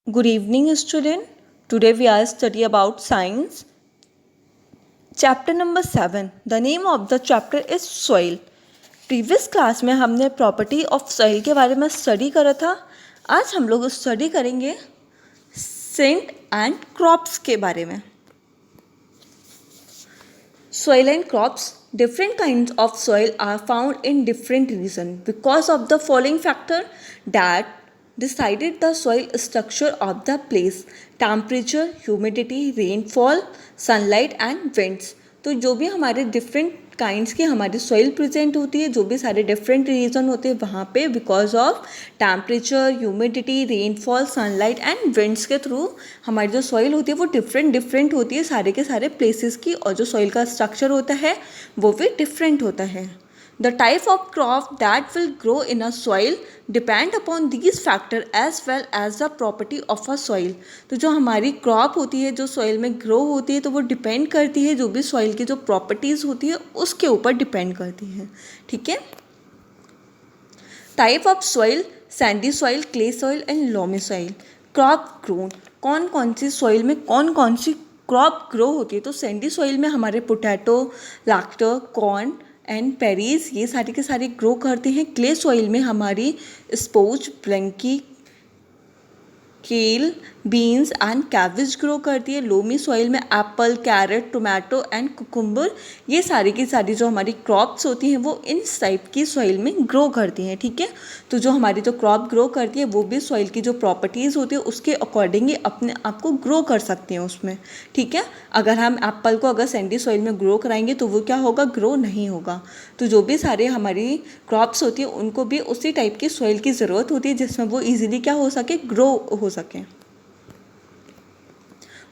Good evening, student. Today we are study about science. Chapter number 7. The name of the chapter is soil. Previous class में हमने property of soil के बारे में study करा था. आज हम लोग स्टडी करेंगे सेंट एंड क्रॉप्स के बारे में. Soil and crops. Different kinds of soil are found in different regions because of the following factor that decided the soil structure of the place: temperature, humidity, rainfall, sunlight and winds. तो जो भी हमारे different kinds की हमारी soil present होती है, जो भी सारे डिफरेंट रीजन होते हैं वहाँ पे because of temperature, humidity, rainfall, sunlight and winds के थ्रू हमारी जो सॉइल होती है वो डिफरेंट होती है सारे के सारे प्लेसेस की, और जो सॉइल का स्ट्रक्चर होता है वो भी डिफरेंट होता है. The type of crop that will grow in a soil depend upon these factors as well as the property of a soil. तो जो हमारी क्रॉप होती है, जो सॉइल में ग्रो होती है, तो वो डिपेंड करती है जो भी सॉइल की जो प्रॉपर्टीज़ होती है उसके ऊपर डिपेंड करती है. ठीक है. Type of soil: Sandy soil, clay soil and loamy soil. Crop grown: कौन कौन सी सॉइल में कौन कौन सी क्रॉप ग्रो होती है. तो सैंडी सॉइल में हमारे पोटैटो, लाफ्टर, कॉर्न एंड पेरीज ये सारे के सारे ग्रो करते हैं. क्ले सॉइल में हमारी स्पोज, ब्लैंकी, kale, beans and cabbage grow करती है. लोमी सॉइल में apple, carrot, tomato and cucumber ये सारी की सारी जो हमारी क्रॉप्स होती हैं वो इन टाइप की सॉइल में ग्रो करती हैं. ठीक है. तो जो हमारी जो क्रॉप ग्रो करती है वो भी सॉइल की जो प्रॉपर्टीज़ होती है उसके अकॉर्डिंग अपने आप को ग्रो कर सकते हैं उसमें. ठीक है. अगर हम एप्पल को अगर सैंडी सॉइल में ग्रो कराएंगे तो वो क्या होगा, ग्रो नहीं होगा. तो जो भी सारे हमारी क्रॉप्स होती है उनको भी उसी टाइप की सॉइल की ज़रूरत होती है जिसमें वो ईजिली क्या हो सके, ग्रो हो सके.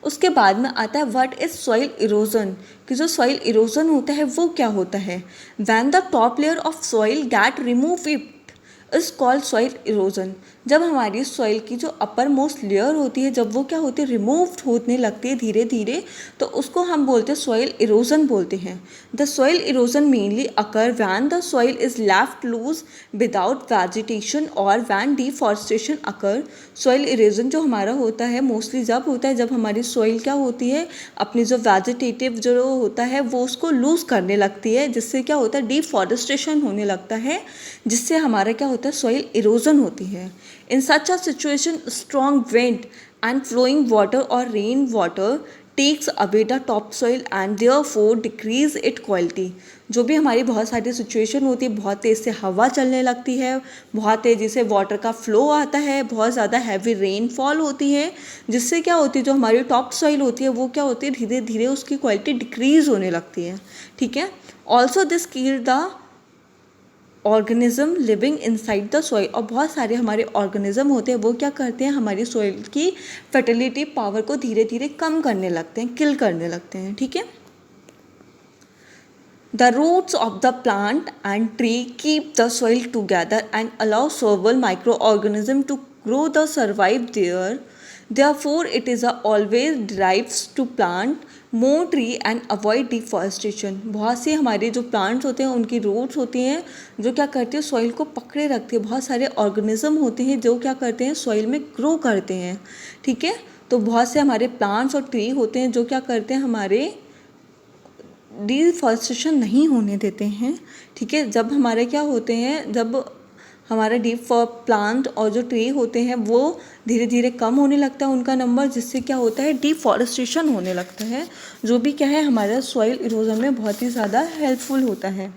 उसके बाद में आता है व्हाट इज सॉइल इरोजन. कि जो सॉइल इरोजन होता है वो क्या होता है. When the top layer of soil get remove it is called soil erosion. जब हमारी सॉइल की जो अपर मोस्ट लेयर होती है जब वो क्या होती है, रिमूव्ड होने लगती है धीरे धीरे, तो उसको हम बोलते हैं सॉइल इरोजन बोलते हैं. The soil erosion mainly occur when the soil is left loose without vegetation और when deforestation occur. Soil erosion जो हमारा होता है मोस्टली जब होता है जब हमारी सॉइल क्या होती है, अपनी जो वेजिटेटिव जो होता है वो उसको लूज़ करने लगती है, जिससे क्या होता है, डिफॉरेस्टेशन होने लगता है, जिससे हमारा क्या होता है, सॉइल इरोजन होती है. In such a situation, strong wind and flowing water or rain water takes away the topsoil and therefore decrease its quality. जो भी हमारी बहुत सारी सिचुएशन होती है, बहुत तेज़ से हवा चलने लगती है, बहुत तेज़ी से वाटर का फ्लो आता है, बहुत ज़्यादा हैवी रेनफॉल होती है, जिससे क्या होती है जो हमारी टॉप सॉइल होती है वो क्या होती है, धीरे धीरे उसकी क्वालिटी डिक्रीज़ होने लगती है. ठीक है. Also this kill the organism living inside the soil. और बहुत सारे हमारे ऑर्गेनिज्म होते हैं वो क्या करते हैं, हमारी सॉइल की फर्टिलिटी पावर को धीरे धीरे कम करने लगते हैं, किल करने लगते हैं. ठीक है. The roots of the plant and tree keep the soil together and allow soil microorganism to grow the survive there. Therefore, it is always derives to plant more tree and avoid deforestation. बहुत से हमारे जो plants होते हैं उनकी roots होती हैं जो क्या करती है, सॉइल को पकड़े रखती है. बहुत सारे ऑर्गेनिज्म होते हैं जो क्या करते हैं, सॉइल में ग्रो करते हैं. ठीक है. तो बहुत से हमारे प्लांट्स और ट्री होते हैं जो क्या करते हैं, हमारे डिफॉरेस्टेशन नहीं होने देते हैं. ठीक है. जब हमारे क्या होते हैं, जब हमारा डीप प्लांट और जो ट्री होते हैं वो धीरे धीरे कम होने लगता है उनका नंबर, जिससे क्या होता है, डिफॉरेस्टेशन होने लगता है, जो भी क्या है हमारा सॉइल इरोजन में बहुत ही ज़्यादा हेल्पफुल होता है.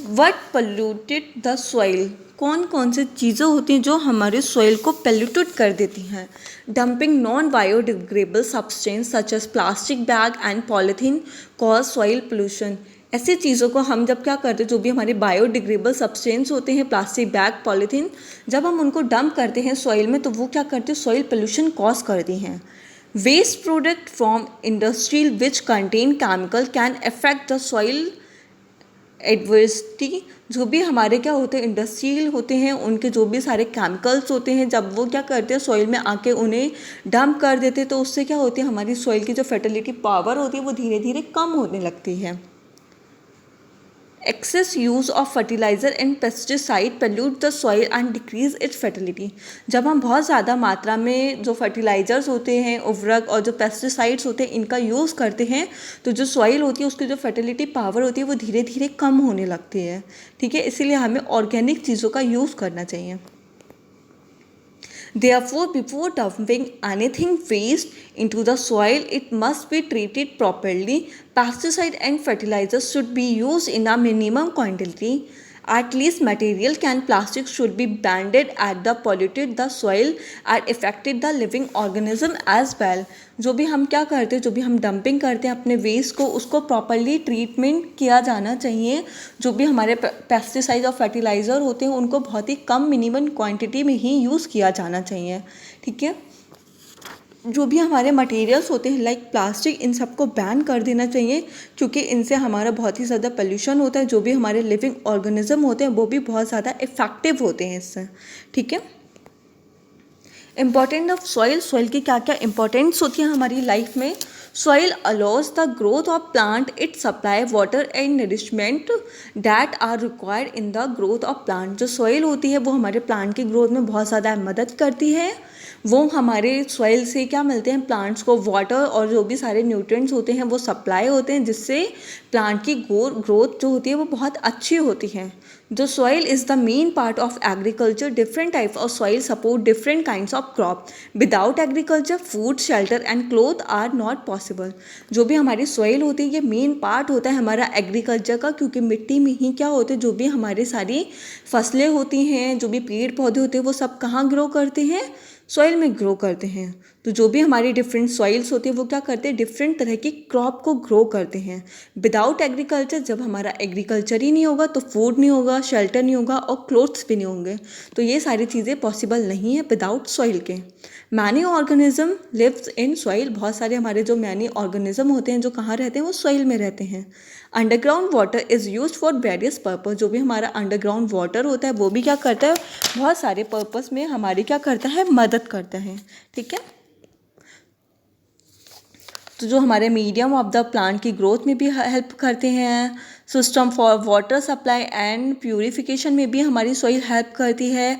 What polluted the soil. कौन कौन सी चीज़ें होती हैं जो हमारे सॉइल को पोल्यूटेड कर देती हैं. Dumping non biodegradable substance such as plastic bag and polythene cause soil pollution. ऐसी चीज़ों को हम जब क्या करते हैं, जो भी हमारे बायोडिग्रेडेबल सब्सटेंस होते हैं, प्लास्टिक बैग, पॉलीथीन, जब हम उनको डंप करते हैं सॉइल में तो वो क्या करते हैं, सॉइल पोल्यूशन कॉज करती हैं. Waste product from industrial which contain chemical can affect the soil adversely. जो भी हमारे क्या होते हैं, इंडस्ट्रियल होते हैं, उनके जो भी सारे केमिकल्स होते हैं जब वो क्या करते हैं सॉइल में आके उन्हें डंप कर देते हैं तो उससे क्या होती है, हमारी सॉइल की जो फर्टिलिटी पावर होती है वो धीरे धीरे कम होने लगती है. Excess use of fertilizer and pesticide pollute the soil and decrease its fertility. जब हम बहुत ज़्यादा मात्रा में जो फर्टिलाइज़र्स होते हैं, उर्वरक और जो पेस्टिसाइड्स होते हैं, इनका यूज़ करते हैं, तो जो सॉइल होती है उसकी जो फर्टिलिटी पावर होती है वो धीरे धीरे कम होने लगती है. ठीक है, इसीलिए हमें ऑर्गेनिक चीज़ों का यूज़ करना चाहिए. Therefore, before dumping anything waste into the soil, it must be treated properly. Pesticide and fertilizers should be used in a minimum quantity. At least material can plastic should be banned at the polluted the soil and affected the living organism as well. जो भी हम क्या करते हैं, जो भी हम dumping करते हैं अपने वेस्ट को, उसको प्रॉपरली ट्रीटमेंट किया जाना चाहिए. जो भी हमारे पेस्टिसाइड और फर्टिलाइज़र होते हैं उनको बहुत ही कम मिनिमम क्वांटिटी में ही यूज़ किया जाना चाहिए. ठीक है, जो भी हमारे मटेरियल्स होते हैं लाइक प्लास्टिक, इन सबको बैन कर देना चाहिए क्योंकि इनसे हमारा बहुत ही ज़्यादा पोल्यूशन होता है. जो भी हमारे लिविंग ऑर्गेनिज्म होते हैं वो भी बहुत ज़्यादा इफ़ेक्टिव होते हैं इससे. ठीक है, इम्पॉर्टेंट ऑफ सॉइल. सॉइल की क्या क्या इंपॉर्टेंस होती है हमारी लाइफ में. Soil allows the growth of plant. It supply water and nourishment that are required in the growth of plant. जो सॉइल होती है वो हमारे प्लांट की ग्रोथ में बहुत ज़्यादा मदद करती है. वो हमारे सॉइल से क्या मिलते हैं, प्लांट्स को वाटर और जो भी सारे न्यूट्रिएंट्स होते हैं वो सप्लाई होते हैं, जिससे प्लांट की ग्रोथ जो होती है वो बहुत अच्छी होती है. जो soil is the main part of agriculture. Different types of soil support different kinds of crop. Without agriculture food, shelter and cloth are not possible. जो भी हमारी सॉइल होती है ये मेन पार्ट होता है हमारा एग्रीकल्चर का, क्योंकि मिट्टी में ही क्या होते हैं, जो भी हमारी सारी फसलें होती हैं, जो भी पेड़ पौधे होते हैं वो सब कहाँ ग्रो करते हैं, सॉइल में ग्रो करते हैं. तो जो भी हमारी डिफरेंट सॉइल्स होती है वो क्या करते हैं, डिफरेंट तरह की क्रॉप को ग्रो करते हैं. विदाउट एग्रीकल्चर, जब हमारा एग्रीकल्चर ही नहीं होगा तो फूड नहीं होगा, शेल्टर नहीं होगा और क्लोथ्स भी नहीं होंगे. तो ये सारी चीज़ें पॉसिबल नहीं है विदाउट सॉइल के. Many organism lives in soil. बहुत सारे हमारे जो मैनी ऑर्गेनिज्म होते हैं जो कहाँ रहते हैं, वो सॉइल में रहते हैं. Underground water is use for various purpose. जो भी हमारा अंडरग्राउंड वाटर होता है वो भी क्या करता है, बहुत सारे पर्पज़ में हमारी क्या करता है, मदद करता है. ठीक है, तो जो हमारे मीडियम ऑफ द प्लांट की ग्रोथ में भी हेल्प करते हैं. System for water supply and purification में भी हमारी सॉइल हेल्प करती है.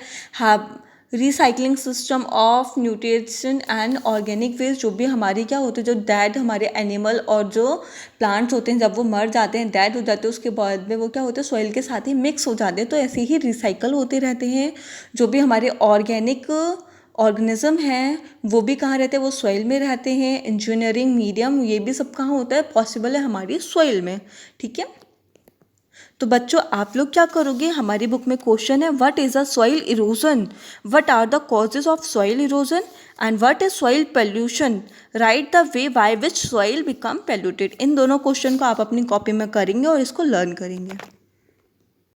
Recycling system of nutrition and organic waste. जो भी हमारी क्या होती है, जो डेड हमारे एनिमल और जो प्लांट्स होते हैं जब वो मर जाते हैं, डेड हो जाते हैं, उसके बाद में वो क्या होते हैं, सॉइल के साथ ही मिक्स हो जाते हैं. तो ऐसे ही रिसाइकल होते रहते हैं. जो भी हमारे ऑर्गेनिक ऑर्गेनिज्म हैं वो भी कहाँ रहते हैं, वो सॉइल में रहते हैं. इंजीनियरिंग मीडियम ये भी सब कहाँ होता है, पॉसिबल है हमारी सॉइल में. ठीक है, तो बच्चों आप लोग क्या करोगे, हमारी बुक में क्वेश्चन है what is a soil erosion, what are the causes of soil erosion and what is soil pollution, write the way by which soil become polluted. इन दोनों क्वेश्चन को आप अपनी कॉपी में करेंगे और इसको लर्न करेंगे.